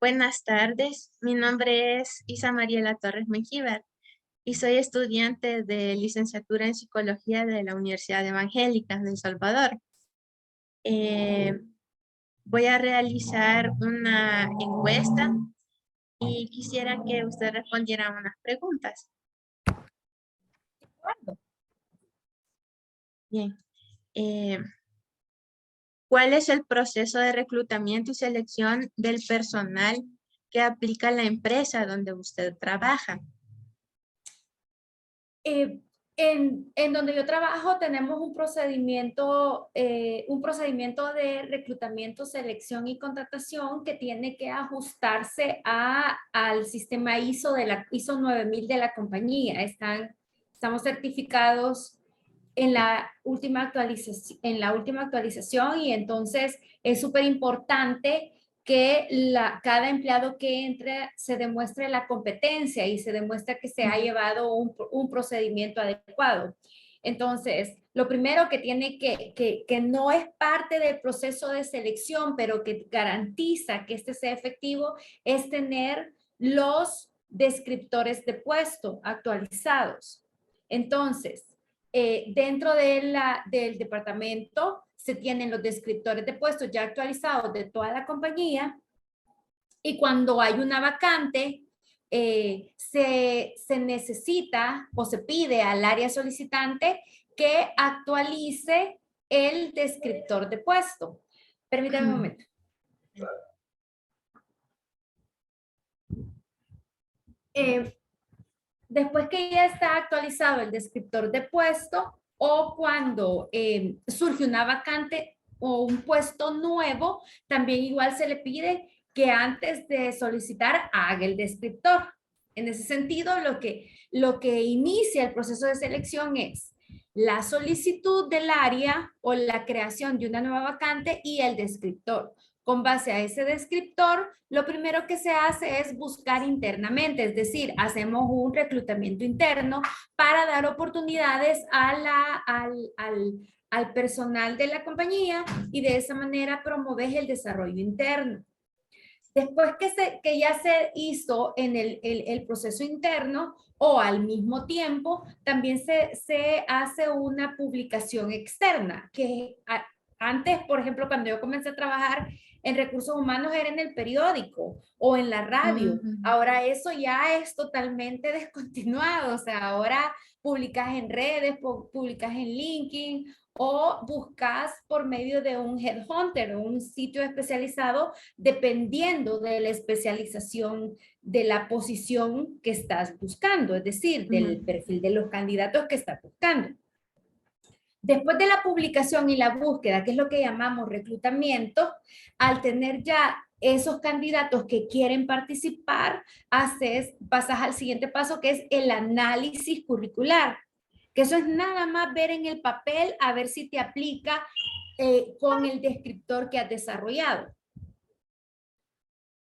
Buenas tardes, mi nombre es Isa Mariela Torres Mengíbar y soy estudiante de licenciatura en Psicología de la Universidad Evangélica de El Salvador. Eh, Voy a realizar una encuesta y quisiera que usted respondiera unas preguntas. Bien. Eh, ¿Cuál es el proceso de reclutamiento y selección del personal que aplica la empresa donde usted trabaja? En donde yo trabajo tenemos un procedimiento de reclutamiento, selección y contratación que tiene que ajustarse al sistema ISO de la ISO 9000 de la compañía. Estamos certificados en la última actualización y entonces es súper importante que cada empleado que entre se demuestre la competencia y se demuestre que se ha llevado un procedimiento adecuado. Entonces, lo primero que no es parte del proceso de selección, pero que garantiza que este sea efectivo, es tener los descriptores de puesto actualizados. Entonces, dentro del departamento se tienen los descriptores de puestos ya actualizados de toda la compañía y cuando hay una vacante, se necesita o se pide al área solicitante que actualice el descriptor de puesto. Permítame un momento. Después que ya está actualizado el descriptor de puesto o cuando surge una vacante o un puesto nuevo, también igual se le pide que antes de solicitar haga el descriptor. En ese sentido, lo que inicia el proceso de selección es la solicitud del área o la creación de una nueva vacante y el descriptor. Con base a ese descriptor, lo primero que se hace es buscar internamente, es decir, hacemos un reclutamiento interno para dar oportunidades al personal de la compañía y de esa manera promover el desarrollo interno. Después que ya se hizo en el proceso interno o al mismo tiempo, también se hace una publicación externa, que antes, por ejemplo, cuando yo comencé a trabajar en recursos humanos era en el periódico o en la radio. Ahora eso ya es totalmente descontinuado, o sea, ahora publicas en redes, publicas en LinkedIn o buscas por medio de un headhunter o un sitio especializado dependiendo de la especialización de la posición que estás buscando, es decir, del perfil de los candidatos que estás buscando. Después de la publicación y la búsqueda, que es lo que llamamos reclutamiento, al tener ya esos candidatos que quieren participar, pasas al siguiente paso, que es el análisis curricular, que eso es nada más ver en el papel a ver si te aplica con el descriptor que has desarrollado.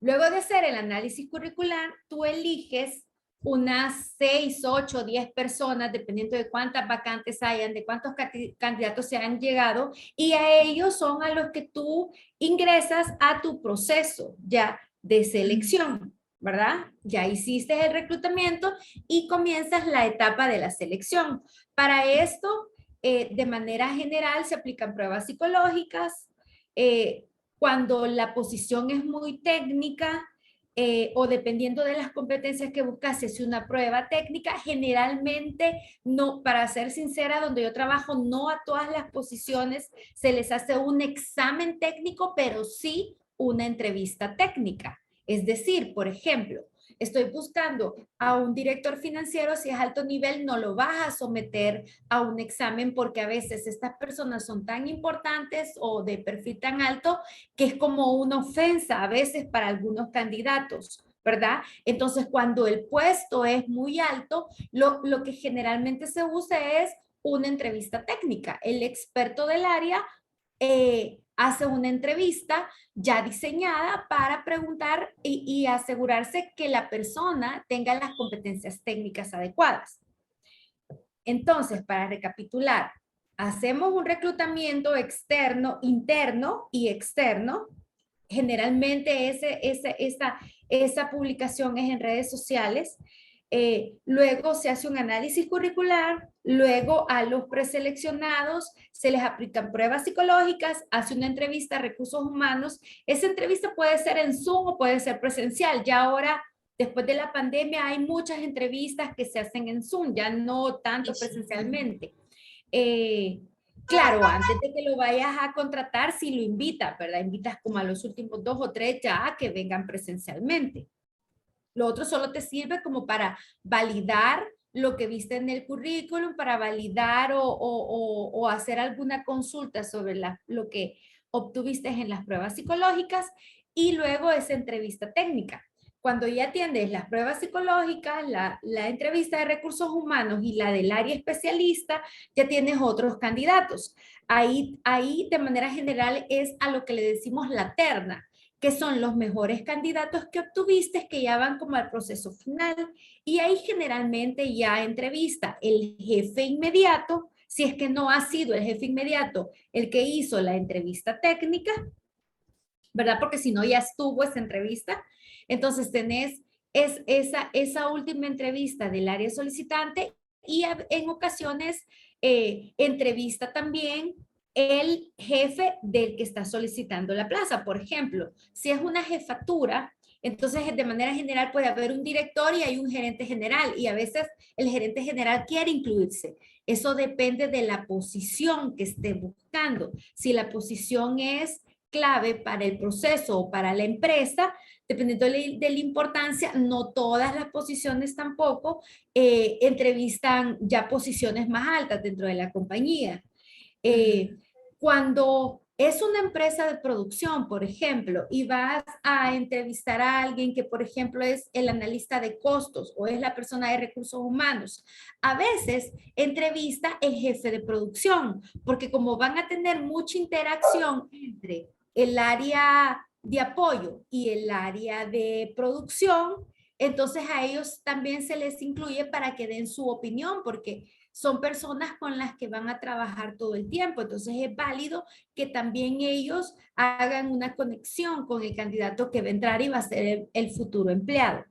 Luego de hacer el análisis curricular, tú eliges unas 6, 8, 10 personas, dependiendo de cuántas vacantes hayan, de cuántos candidatos se han llegado, y a ellos son a los que tú ingresas a tu proceso ya de selección, ¿verdad? Ya hiciste el reclutamiento y comienzas la etapa de la selección. Para esto, de manera general, se aplican pruebas psicológicas, cuando la posición es muy técnica, o dependiendo de las competencias que buscas, si es una prueba técnica, generalmente no, para ser sincera, donde yo trabajo, no a todas las posiciones se les hace un examen técnico, pero sí una entrevista técnica. Es decir, por ejemplo, estoy buscando a un director financiero, si es alto nivel, no lo vas a someter a un examen porque a veces estas personas son tan importantes o de perfil tan alto que es como una ofensa a veces para algunos candidatos, ¿verdad? Entonces, cuando el puesto es muy alto, lo que generalmente se usa es una entrevista técnica. El experto del área hace una entrevista ya diseñada para preguntar y asegurarse que la persona tenga las competencias técnicas adecuadas. Entonces, para recapitular, hacemos un reclutamiento externo, interno y externo. generalmente esa publicación es en redes sociales. Luego se hace un análisis curricular, luego a los preseleccionados se les aplican pruebas psicológicas, hace una entrevista a recursos humanos. Esa entrevista puede ser en Zoom o puede ser presencial. Ya ahora, después de la pandemia, hay muchas entrevistas que se hacen en Zoom, ya no tanto presencialmente. Claro, antes de que lo vayas a contratar, si lo invitas, ¿verdad? Invitas como a los últimos 2 o 3 ya a que vengan presencialmente. Lo otro solo te sirve como para validar lo que viste en el currículum, para validar o hacer alguna consulta sobre lo que obtuviste en las pruebas psicológicas y luego esa entrevista técnica. Cuando ya atiendes las pruebas psicológicas, la entrevista de recursos humanos y la del área especialista, ya tienes otros candidatos. Ahí de manera general es a lo que le decimos la terna, que son los mejores candidatos que obtuviste, que ya van como al proceso final, y ahí generalmente ya entrevista el jefe inmediato, si es que no ha sido el jefe inmediato el que hizo la entrevista técnica, ¿verdad? Porque si no ya estuvo esa entrevista. Entonces tenés esa última entrevista del área solicitante y en ocasiones entrevista también el jefe del que está solicitando la plaza. Por ejemplo, si es una jefatura, entonces de manera general puede haber un director y hay un gerente general y a veces el gerente general quiere incluirse. Eso depende de la posición que esté buscando. Si la posición es clave para el proceso o para la empresa, dependiendo de la importancia, no todas las posiciones tampoco entrevistan ya posiciones más altas dentro de la compañía. Cuando es una empresa de producción, por ejemplo, y vas a entrevistar a alguien que, por ejemplo, es el analista de costos o es la persona de recursos humanos, a veces entrevista el jefe de producción, porque como van a tener mucha interacción entre el área de apoyo y el área de producción, entonces a ellos también se les incluye para que den su opinión, porque son personas con las que van a trabajar todo el tiempo. Entonces es válido que también ellos hagan una conexión con el candidato que va a entrar y va a ser el futuro empleado.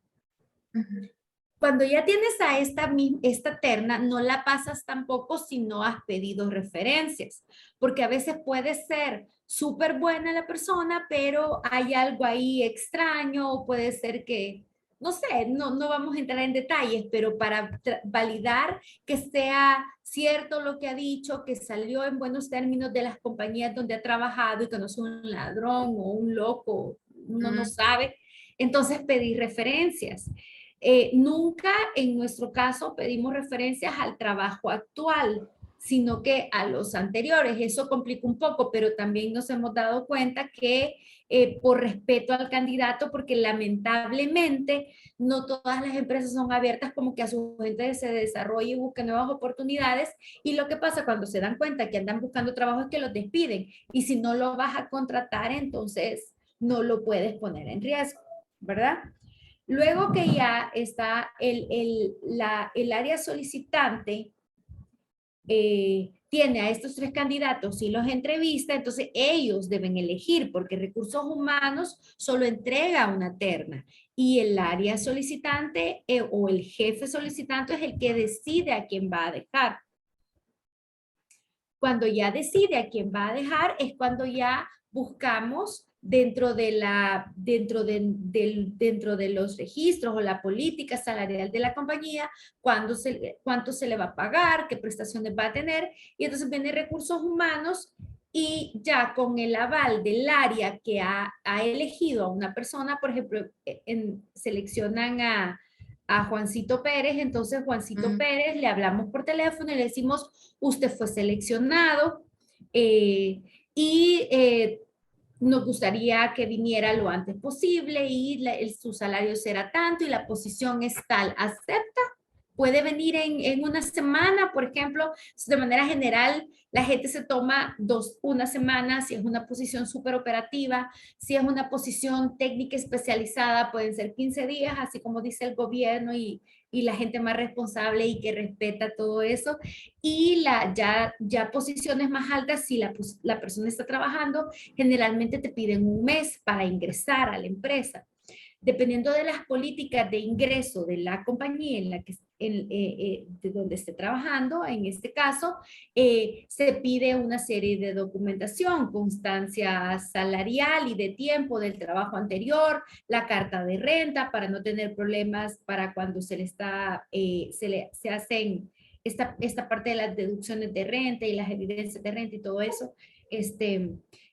Cuando ya tienes a esta terna, no la pasas tampoco si no has pedido referencias, porque a veces puede ser súper buena la persona, pero hay algo ahí extraño, o puede ser que, no sé, no vamos a entrar en detalles, pero para validar que sea cierto lo que ha dicho, que salió en buenos términos de las compañías donde ha trabajado y que no es un ladrón o un loco, uno no sabe, entonces pedir referencias. Nunca en nuestro caso pedimos referencias al trabajo actual, sino que a los anteriores. Eso complica un poco, pero también nos hemos dado cuenta que por respeto al candidato, porque lamentablemente no todas las empresas son abiertas como que a su gente se desarrolle y busque nuevas oportunidades. Y lo que pasa cuando se dan cuenta que andan buscando trabajo es que los despiden. Y si no lo vas a contratar, entonces no lo puedes poner en riesgo, ¿verdad? Luego que ya está el área solicitante, tiene a estos 3 candidatos y los entrevista, entonces ellos deben elegir porque recursos humanos solo entrega una terna y el área solicitante o el jefe solicitante es el que decide a quién va a dejar. Cuando ya decide a quién va a dejar es cuando ya buscamos dentro de los registros o la política salarial de la compañía, cuánto se le va a pagar, qué prestaciones va a tener, y entonces viene recursos humanos y ya con el aval del área que ha elegido a una persona, por ejemplo, seleccionan a Juancito Pérez, entonces Juancito Pérez le hablamos por teléfono y le decimos, usted fue seleccionado nos gustaría que viniera lo antes posible y su salario será tanto y la posición es tal, ¿acepta? puede venir en una semana, por ejemplo. De manera general, la gente se toma una semana, si es una posición súper operativa. Si es una posición técnica especializada, pueden ser 15 días, así como dice el gobierno y la gente más responsable y que respeta todo eso. Y ya posiciones más altas, si la persona está trabajando, generalmente te piden un mes para ingresar a la empresa. Dependiendo de las políticas de ingreso de la compañía en la que de donde esté trabajando, en este caso, se pide una serie de documentación, constancia salarial y de tiempo del trabajo anterior, la carta de renta para no tener problemas para cuando se hacen esta parte de las deducciones de renta y las evidencias de renta y todo eso.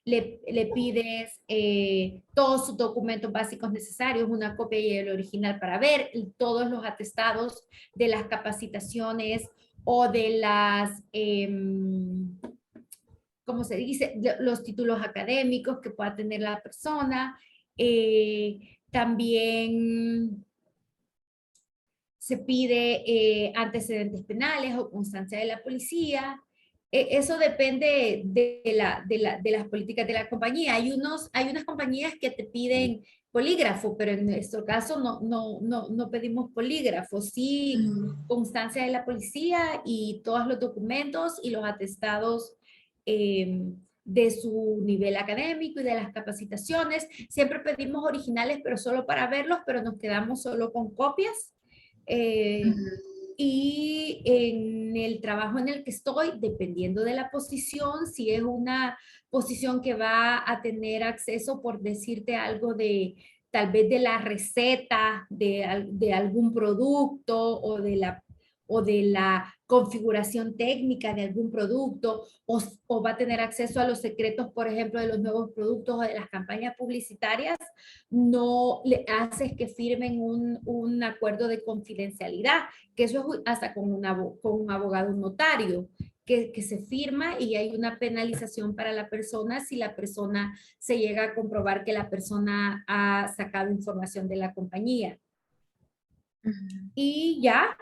Le pides todos sus documentos básicos necesarios, una copia y el original para ver, todos los atestados de las capacitaciones o de ¿cómo se dice? Los títulos académicos que pueda tener la persona. También se pide antecedentes penales o constancia de la policía. Eso depende de las políticas de la compañía. Hay unas compañías que te piden polígrafo, pero en nuestro caso no pedimos polígrafo, sí constancia de la policía y todos los documentos y los atestados de su nivel académico y de las capacitaciones. Siempre pedimos originales, pero solo para verlos, pero nos quedamos solo con copias. Y en el trabajo en el que estoy, dependiendo de la posición, si es una posición que va a tener acceso, por decirte algo, de tal vez de la receta de algún producto o de la configuración técnica de algún producto, o va a tener acceso a los secretos, por ejemplo, de los nuevos productos o de las campañas publicitarias, no le haces que firmen un acuerdo de confidencialidad, que eso es hasta con un abogado, un notario, que se firma y hay una penalización para la persona si la persona se llega a comprobar que la persona ha sacado información de la compañía. Y ya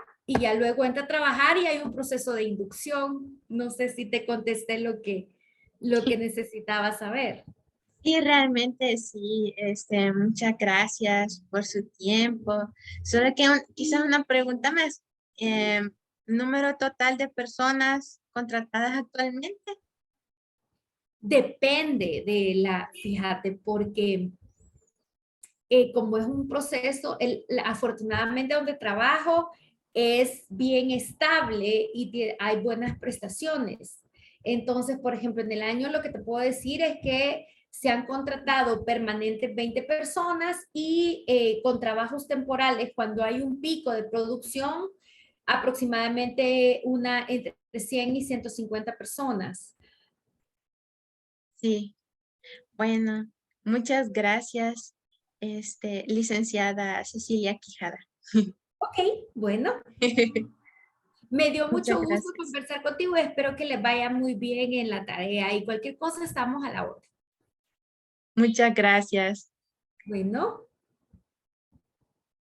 luego entra a trabajar y hay un proceso de inducción. No sé si te contesté lo que necesitaba saber. Sí, realmente sí. Muchas gracias por su tiempo. Solo que quizás una pregunta más. ¿Número total de personas contratadas actualmente? Depende fíjate, porque como es un proceso, afortunadamente donde trabajo es bien estable y hay buenas prestaciones. Entonces, por ejemplo, en el año lo que te puedo decir es que se han contratado permanentes 20 personas y con trabajos temporales, cuando hay un pico de producción, aproximadamente entre 100 y 150 personas. Sí. Bueno, muchas gracias, licenciada Cecilia Quijada. Ok, bueno. Me dio Muchas mucho gusto gracias. conversar contigo. Espero que les vaya muy bien en la tarea y cualquier cosa estamos a la orden. Muchas gracias. Bueno.